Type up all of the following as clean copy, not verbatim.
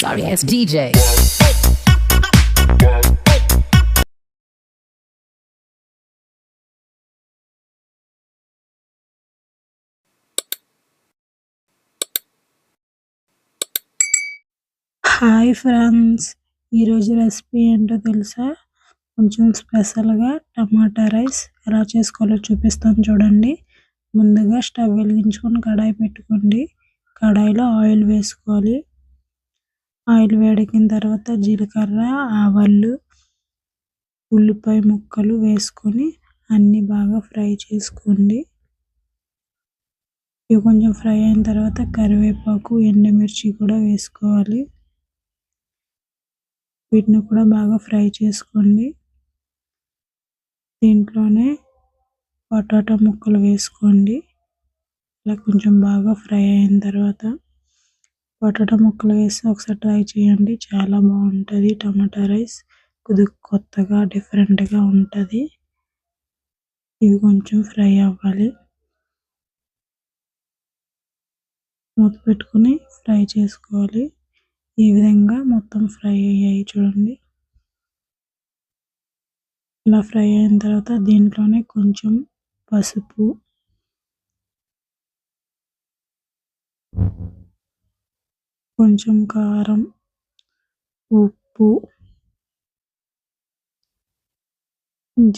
Sorry ass DJ. Hi friends, ఈరోజు recipe ఏంటో తెలుసా? కొంచెం స్పెషల్గా టమాటా రైస్ ఎలా చేసుకోవాలో చూపిస్తాను చూడండి. ముందుగా స్టవ్ వెలిగించుకొని కడాయి పెట్టుకోండి. కడాయిలో ఆయిల్ వేసుకోవాలి. ఆయిల్ వేడెక్కిన తర్వాత జీలకర్ర, ఆవాలు, ఉల్లిపాయ ముక్కలు వేసుకొని అన్నీ బాగా ఫ్రై చేసుకోండి. ఇవి కొంచెం ఫ్రై అయిన తర్వాత కరివేపాకు, ఎండుమిర్చి కూడా వేసుకోవాలి. వీటిని కూడా బాగా ఫ్రై చేసుకోండి. దీంట్లోనే పొటాటో ముక్కలు వేసుకోండి. ఇలా కొంచెం బాగా ఫ్రై అయిన తర్వాత పొటాటో ముక్కలు వేసి ఒకసారి ట్రై చేయండి. చాలా బాగుంటుంది టమాటా రైస్. కొద్దిగా కొత్తగా డిఫరెంట్గా ఉంటుంది. ఇవి కొంచెం ఫ్రై అవ్వాలి. మూత పెట్టుకుని ఫ్రై చేసుకోవాలి. ఈ విధంగా మొత్తం ఫ్రై అయ్యాయి చూడండి. ఇలా ఫ్రై అయిన తర్వాత దీంట్లోనే కొంచెం పసుపు, కొంచెం కారం, ఉప్పు,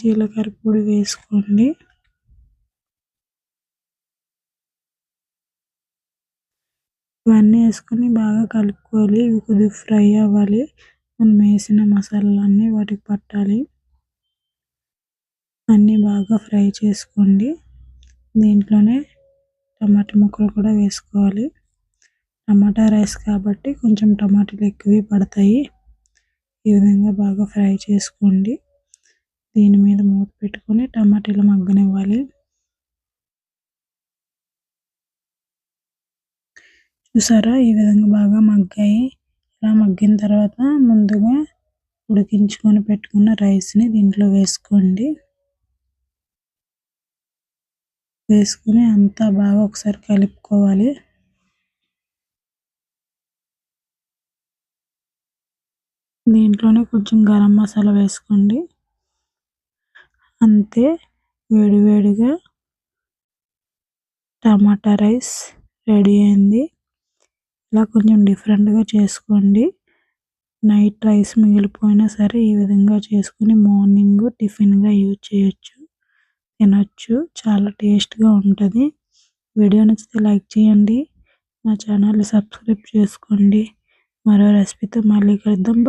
జీలకర్ర పొడి వేసుకోండి. ఇవన్నీ వేసుకొని బాగా కలుపుకోవాలి. ఇవి కొద్దిగా ఫ్రై అవ్వాలి. మనం వేసిన మసాలాలన్నీ వాటికి పట్టాలి. అన్నీ బాగా ఫ్రై చేసుకోండి. దీంట్లోనే టమాటా ముక్కలు కూడా వేసుకోవాలి. టమాటా రైస్ కాబట్టి కొంచెం టమాటాలు ఎక్కువే పడతాయి. ఈ విధంగా బాగా ఫ్రై చేసుకోండి. దీని మీద మూత పెట్టుకొని టమాటాలు మగ్గనివ్వాలి. చూసారా, ఈ విధంగా బాగా మగ్గాయి. ఇలా మగ్గిన తర్వాత ముందుగా ఉడికించుకొని పెట్టుకున్న రైస్ని దీంట్లో వేసుకోండి. వేసుకుని అంతా బాగా ఒకసారి కలుపుకోవాలి. దీంట్లోనే కొంచెం గరం మసాలా వేసుకోండి. అంతే, వేడివేడిగా టమాటా రైస్ రెడీ అయింది. ఇలా కొంచెం డిఫరెంట్గా చేసుకోండి. నైట్ రైస్ మిగిలిపోయినా సరే ఈ విధంగా చేసుకుని మార్నింగ్ టిఫిన్గా యూజ్ చేయొచ్చు, తినొచ్చు. చాలా టేస్ట్గా ఉంటుంది. వీడియో నచ్చితే లైక్ చేయండి. నా ఛానల్ని సబ్స్క్రైబ్ చేసుకోండి. మరో రెసిపీతో మళ్ళీ కలుద్దాం.